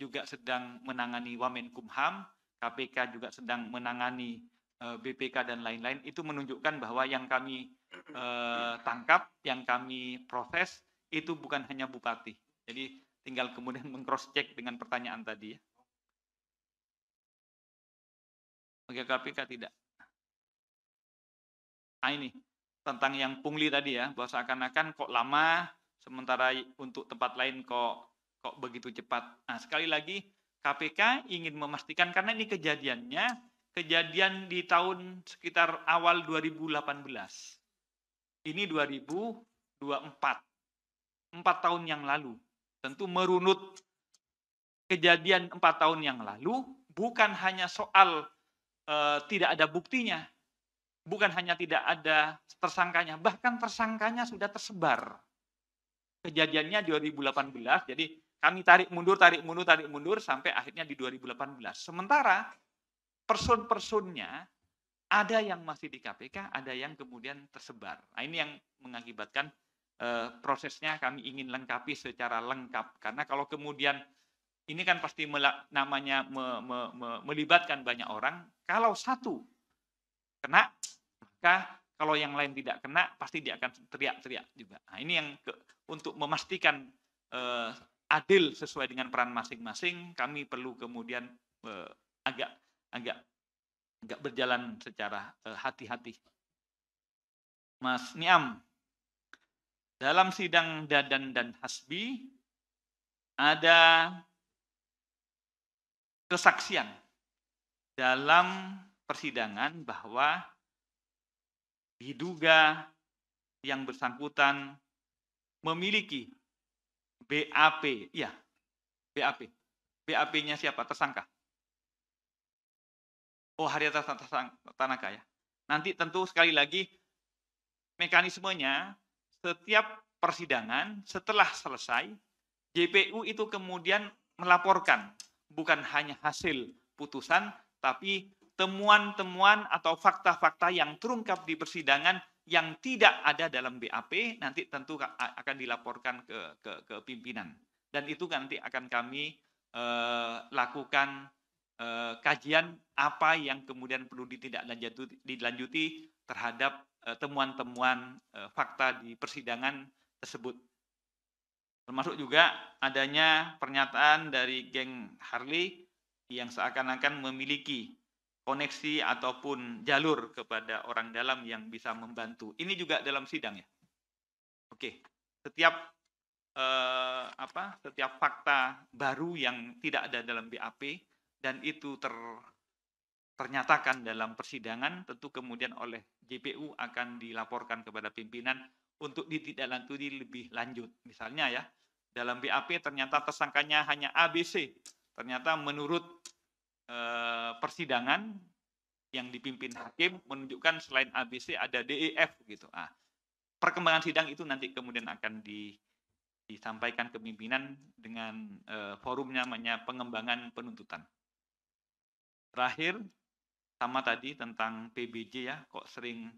juga sedang menangani Wamenkumham, KPK juga sedang menangani BPK dan lain-lain. Itu menunjukkan bahwa yang kami tangkap, yang kami proses itu bukan hanya bupati. Jadi tinggal kemudian meng-cross check dengan pertanyaan tadi ya. Bagi KPK tidak. Ini tentang yang pungli tadi ya, bahwa seakan-akan kok lama, sementara untuk tempat lain kok begitu cepat. Sekali lagi KPK ingin memastikan, karena ini kejadian di tahun sekitar awal 2018. Ini 2024, 4 tahun yang lalu. Tentu merunut kejadian 4 tahun yang lalu, bukan hanya soal tidak ada buktinya, bukan hanya tidak ada tersangkanya, bahkan tersangkanya sudah tersebar. Kejadiannya 2018, jadi kami tarik mundur sampai akhirnya di 2018. Sementara person-personnya ada yang masih di KPK, ada yang kemudian tersebar. Ini yang mengakibatkan prosesnya kami ingin lengkapi secara lengkap. Karena kalau kemudian ini kan pasti namanya melibatkan banyak orang. Kalau satu kena, maka kalau yang lain tidak kena, pasti dia akan teriak-teriak juga. Ini yang untuk memastikan adil sesuai dengan peran masing-masing, kami perlu kemudian agak berjalan secara hati-hati. Mas Niam, dalam sidang Dadan dan Hasbi ada kesaksian dalam persidangan bahwa diduga yang bersangkutan memiliki BAP, ya, BAP. BAP-nya siapa? Tersangka. Haryata Tanaka ya. Nanti tentu sekali lagi mekanismenya setiap persidangan setelah selesai, JPU itu kemudian melaporkan bukan hanya hasil putusan, tapi temuan-temuan atau fakta-fakta yang terungkap di persidangan yang tidak ada dalam BAP, nanti tentu akan dilaporkan ke pimpinan. Dan itu nanti akan kami lakukan kajian apa yang kemudian perlu dilanjuti terhadap temuan-temuan fakta di persidangan tersebut. Termasuk juga adanya pernyataan dari geng Harley yang seakan-akan memiliki koneksi ataupun jalur kepada orang dalam yang bisa membantu. Ini juga dalam sidang ya. Oke, setiap fakta baru yang tidak ada dalam BAP dan itu ternyatakan dalam persidangan, tentu kemudian oleh JPU akan dilaporkan kepada pimpinan untuk ditindaklanjuti lebih lanjut. Misalnya ya, dalam BAP ternyata tersangkanya hanya ABC. Ternyata menurut persidangan yang dipimpin hakim menunjukkan selain ABC ada DEF gitu. Perkembangan sidang itu nanti kemudian akan disampaikan ke pimpinan dengan forumnya namanya pengembangan penuntutan. Terakhir, sama tadi tentang PBJ ya, kok sering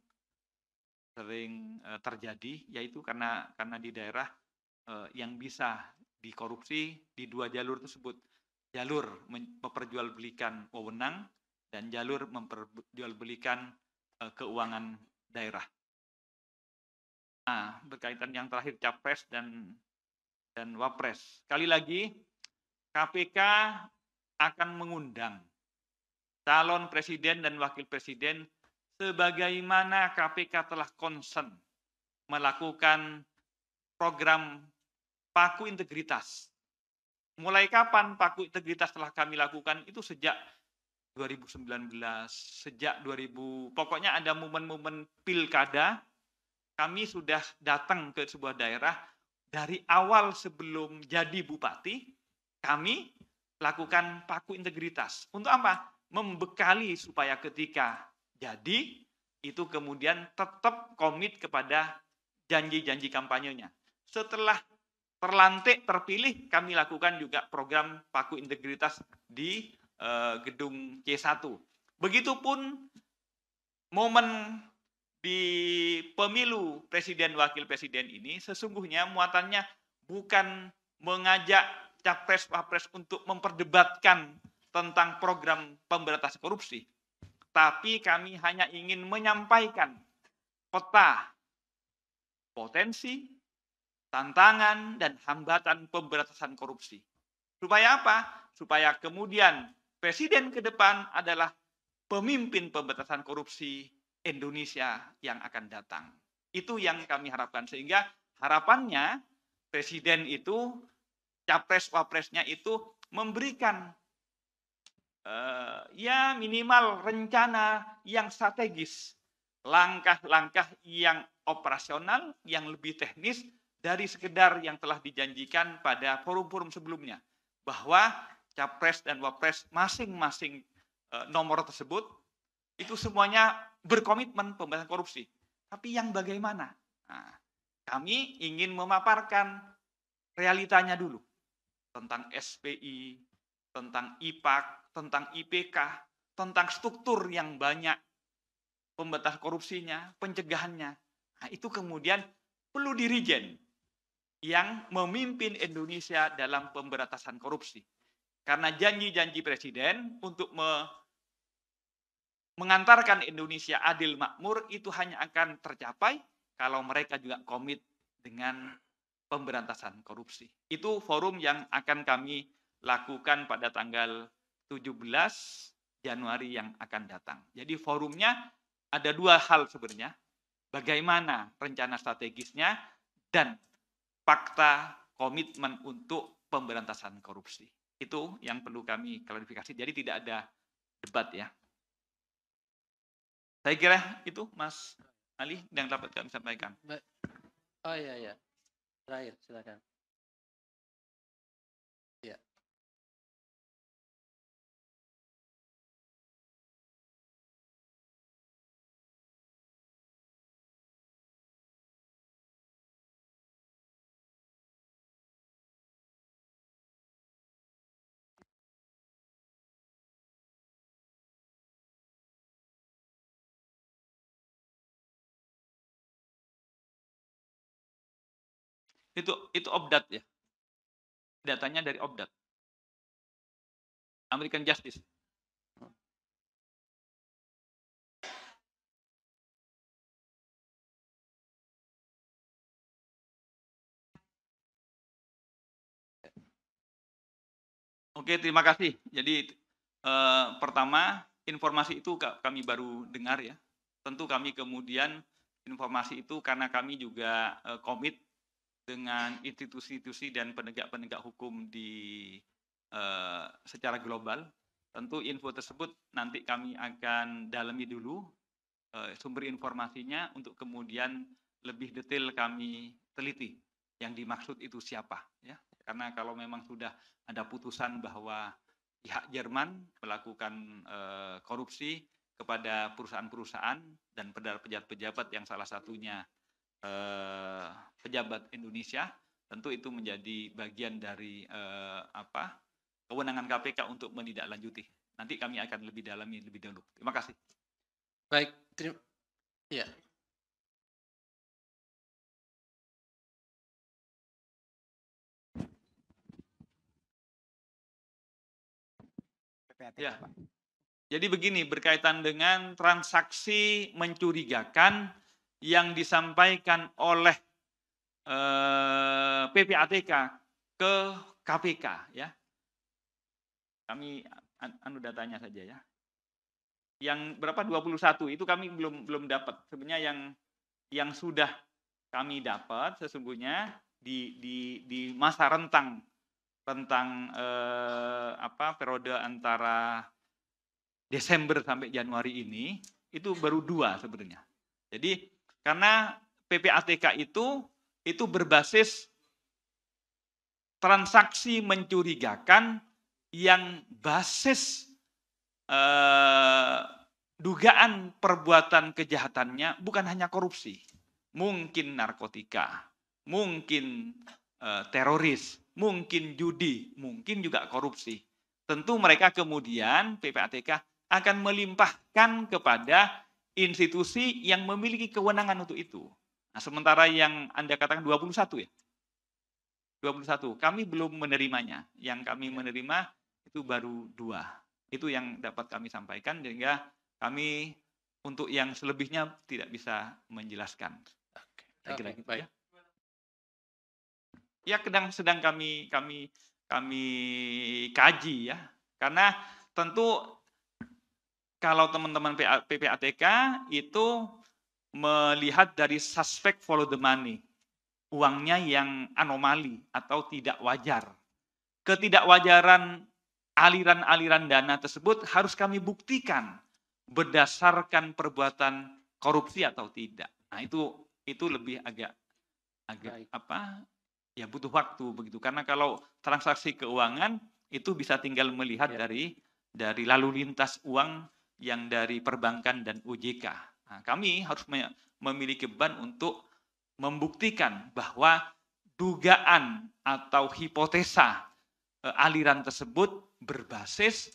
terjadi, yaitu karena di daerah yang bisa dikorupsi di dua jalur tersebut. Jalur memperjualbelikan wewenang dan jalur memperjualbelikan keuangan daerah. Berkaitan yang terakhir Capres dan Wapres. Sekali lagi, KPK akan mengundang calon presiden dan wakil presiden sebagaimana KPK telah concern melakukan program paku integritas. Mulai kapan paku integritas telah kami lakukan? Itu sejak 2019, sejak 2000, pokoknya ada momen-momen pilkada, kami sudah datang ke sebuah daerah, dari awal sebelum jadi bupati, kami lakukan paku integritas. Untuk apa? Membekali supaya ketika jadi, itu kemudian tetap komit kepada janji-janji kampanyenya. Setelah terlantik, terpilih, kami lakukan juga program Paku Integritas di gedung C1. Begitupun momen di pemilu presiden wakil presiden ini sesungguhnya muatannya bukan mengajak capres-wapres untuk memperdebatkan tentang program pemberantasan korupsi, tapi kami hanya ingin menyampaikan peta potensi, tantangan, dan hambatan pemberantasan korupsi. Supaya apa? Supaya kemudian presiden ke depan adalah pemimpin pemberantasan korupsi Indonesia yang akan datang. Itu yang kami harapkan. Sehingga harapannya presiden itu, capres-wapresnya itu memberikan ya minimal rencana yang strategis, langkah-langkah yang operasional, yang lebih teknis dari sekedar yang telah dijanjikan pada forum-forum sebelumnya, bahwa capres dan wapres masing-masing nomor tersebut itu semuanya berkomitmen pemberantasan korupsi. Tapi yang bagaimana? Nah, kami ingin memaparkan realitanya dulu tentang SPI, tentang IPAK, tentang IPK, tentang struktur yang banyak pemberantasan korupsinya, pencegahannya. Nah, itu kemudian perlu dirijen yang memimpin Indonesia dalam pemberantasan korupsi. Karena janji-janji presiden untuk mengantarkan Indonesia adil makmur itu hanya akan tercapai kalau mereka juga komit dengan pemberantasan korupsi. Itu forum yang akan kami lakukan pada tanggal 17 Januari yang akan datang. Jadi forumnya ada dua hal sebenarnya. Bagaimana rencana strategisnya dan fakta komitmen untuk pemberantasan korupsi. Itu yang perlu kami klarifikasi. Jadi tidak ada debat ya. Saya kira itu Mas Ali yang dapat kami sampaikan. Oh iya. Terakhir, silakan. Ya. Itu OBDAT ya. Datanya dari OBDAT. American Justice. Oke, terima kasih. Jadi pertama informasi itu kami baru dengar ya. Tentu kami kemudian informasi itu karena kami juga komit dengan institusi-institusi dan penegak-penegak hukum di secara global. Tentu info tersebut nanti kami akan dalami dulu sumber informasinya untuk kemudian lebih detail kami teliti yang dimaksud itu siapa ya. Karena kalau memang sudah ada putusan bahwa pihak Jerman melakukan korupsi kepada perusahaan-perusahaan dan pejabat-pejabat yang salah satunya pejabat Indonesia, tentu itu menjadi bagian dari kewenangan KPK untuk menindaklanjuti. Nanti kami akan lebih dalami lebih dahulu. Terima kasih. Baik, ya. Ya. Jadi begini, berkaitan dengan transaksi mencurigakan yang disampaikan oleh PPATK ke KPK ya. Kami datanya saja ya. Yang berapa 21 itu kami belum dapat. Sebenarnya yang sudah kami dapat sesungguhnya di masa rentang periode antara Desember sampai Januari ini itu baru 2 sebenarnya. Jadi karena PPATK itu berbasis transaksi mencurigakan yang basis dugaan perbuatan kejahatannya bukan hanya korupsi, mungkin narkotika, mungkin teroris, mungkin judi, mungkin juga korupsi. Tentu mereka kemudian PPATK akan melimpahkan kepada institusi yang memiliki kewenangan untuk itu. Nah, sementara yang Anda katakan 21 ya? 21. Kami belum menerimanya. Yang kami menerima itu baru 2. Itu yang dapat kami sampaikan, sehingga kami untuk yang selebihnya tidak bisa menjelaskan. Oke, baik. Ya, sedang kami kaji ya. Karena tentu kalau teman-teman PPATK itu melihat dari suspek follow the money, uangnya yang anomali atau tidak wajar. Ketidakwajaran aliran-aliran dana tersebut harus kami buktikan berdasarkan perbuatan korupsi atau tidak. Nah, itu lebih agak ya butuh waktu begitu. Karena kalau transaksi keuangan itu bisa tinggal melihat dari lalu lintas uang yang dari perbankan dan OJK. Nah, kami harus memiliki beban untuk membuktikan bahwa dugaan atau hipotesa aliran tersebut berbasis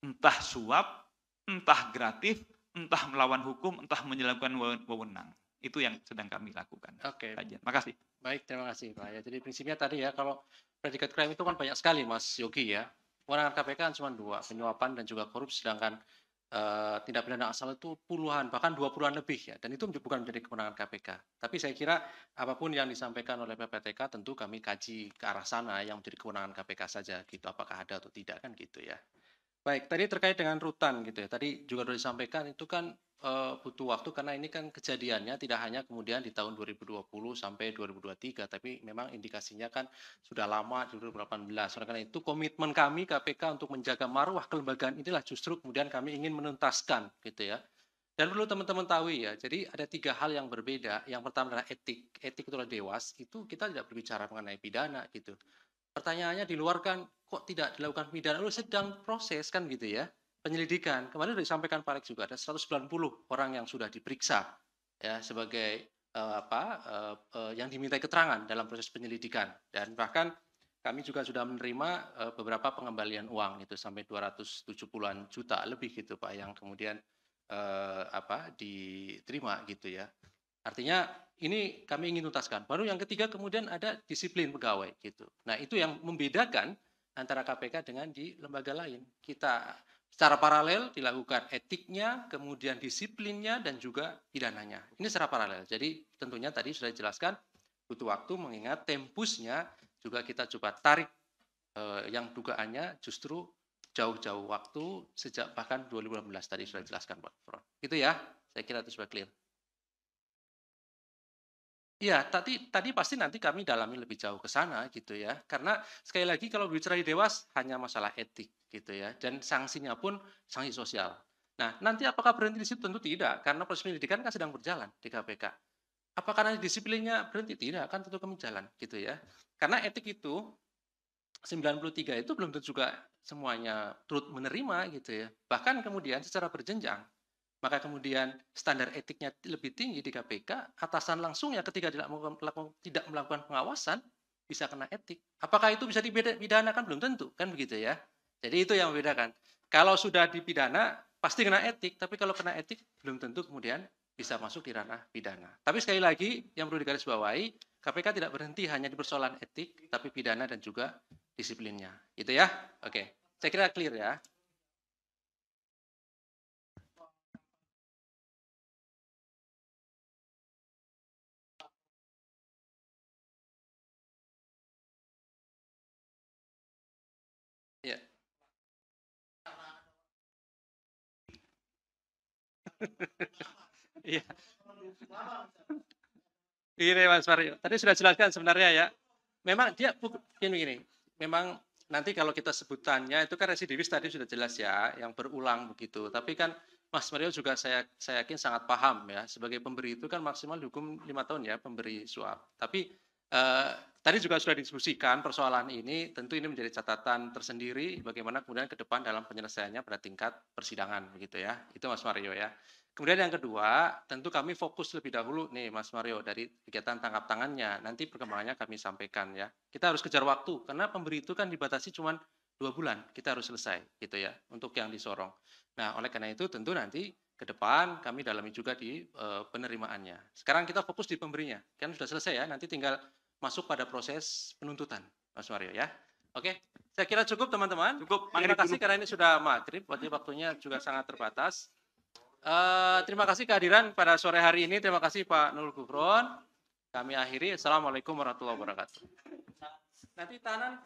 entah suap, entah gratis, entah melawan hukum, entah menyalahgunakan wewenang. Itu yang sedang kami lakukan. Oke. Makasih. Baik, terima kasih Pak. Ya, jadi prinsipnya tadi ya, kalau predikat crime itu kan banyak sekali Mas Yogi ya. Kewenangan KPK kan cuma 2, penyuapan dan juga korupsi, sedangkan tindak pidana asal itu puluhan, bahkan 20-an lebih ya. Dan itu bukan menjadi kewenangan KPK. Tapi saya kira apapun yang disampaikan oleh PPATK tentu kami kaji ke arah sana yang menjadi kewenangan KPK saja gitu. Apakah ada atau tidak kan gitu ya. Baik, tadi terkait dengan rutan gitu ya. Tadi juga sudah disampaikan itu kan butuh waktu karena ini kan kejadiannya tidak hanya kemudian di tahun 2020 sampai 2023, tapi memang indikasinya kan sudah lama di 2018. Oleh karena itu komitmen kami KPK untuk menjaga marwah kelembagaan inilah justru kemudian kami ingin menuntaskan gitu ya. Dan perlu teman-teman tahu ya, jadi ada 3 hal yang berbeda. Yang pertama adalah etik. Etik itu adalah dewas, itu kita tidak berbicara mengenai pidana gitu. Pertanyaannya di luar kan kok tidak dilakukan pidana, sedang proses kan gitu ya. Penyelidikan. Kemarin sudah disampaikan Pak Alex juga ada 190 orang yang sudah diperiksa ya sebagai yang dimintai keterangan dalam proses penyelidikan, dan bahkan kami juga sudah menerima beberapa pengembalian uang itu sampai 270-an juta lebih gitu Pak yang kemudian diterima gitu ya. Artinya ini kami ingin tuntaskan. Baru yang ketiga kemudian ada disiplin pegawai gitu. Nah, itu yang membedakan antara KPK dengan di lembaga lain. Kita secara paralel dilakukan etiknya, kemudian disiplinnya, dan juga pidananya. Ini secara paralel. Jadi tentunya tadi sudah dijelaskan butuh waktu mengingat tempusnya juga kita coba tarik yang dugaannya justru jauh-jauh waktu sejak bahkan 2018 tadi sudah dijelaskan Pak Front. Itu ya, saya kira itu sudah clear. Iya, tadi pasti nanti kami dalami lebih jauh ke sana gitu ya. Karena sekali lagi kalau bicara di Dewas hanya masalah etik gitu ya. Dan sanksinya pun sanksi sosial. Nah, nanti apakah berhenti di situ? Tentu tidak. Karena proses penyelidikan kan sedang berjalan di KPK. Apakah nanti disiplinnya berhenti? Tidak, kan tentu kami jalan gitu ya. Karena etik itu 93 itu belum tentu juga semuanya turut menerima gitu ya. Bahkan kemudian secara berjenjang. Maka kemudian standar etiknya lebih tinggi di KPK, atasan langsung ya ketika tidak melakukan pengawasan bisa kena etik. Apakah itu bisa dipidana? Kan belum tentu, kan begitu ya. Jadi itu yang membedakan. Kalau sudah dipidana pasti kena etik, tapi kalau kena etik belum tentu kemudian bisa masuk di ranah pidana. Tapi sekali lagi yang perlu digarisbawahi, KPK tidak berhenti hanya di persoalan etik, tapi pidana dan juga disiplinnya. Gitu ya. Oke. Saya kira clear ya. Ya. Iya. Ini Mas Mario. Tadi sudah jelaskan sebenarnya ya. Memang dia begini. Memang nanti kalau kita sebutannya itu kan residivis tadi sudah jelas ya, yang berulang begitu. Tapi kan Mas Mario juga saya yakin sangat paham ya. Sebagai pemberi itu kan maksimal dihukum 5 tahun ya pemberi suap. Tapi Tadi juga sudah didiskusikan persoalan ini, tentu ini menjadi catatan tersendiri bagaimana kemudian ke depan dalam penyelesaiannya pada tingkat persidangan begitu ya. Itu Mas Mario ya. Kemudian yang kedua, tentu kami fokus lebih dahulu nih Mas Mario dari kegiatan tangkap tangannya. Nanti perkembangannya kami sampaikan ya. Kita harus kejar waktu karena pemberi itu kan dibatasi cuma 2 bulan. Kita harus selesai gitu ya untuk yang disorong. Nah, oleh karena itu tentu nanti ke depan kami dalami juga di penerimaannya. Sekarang kita fokus di pemberinya. Kan sudah selesai ya, nanti tinggal masuk pada proses penuntutan, Mas Mario ya. Oke, saya kira cukup teman-teman. Cukup. Terima kasih karena ini sudah maghrib, waktunya juga sangat terbatas. Terima kasih kehadiran pada sore hari ini. Terima kasih Pak Nurul Gufron. Kami akhiri. Assalamualaikum warahmatullahi wabarakatuh. Nanti tahanan.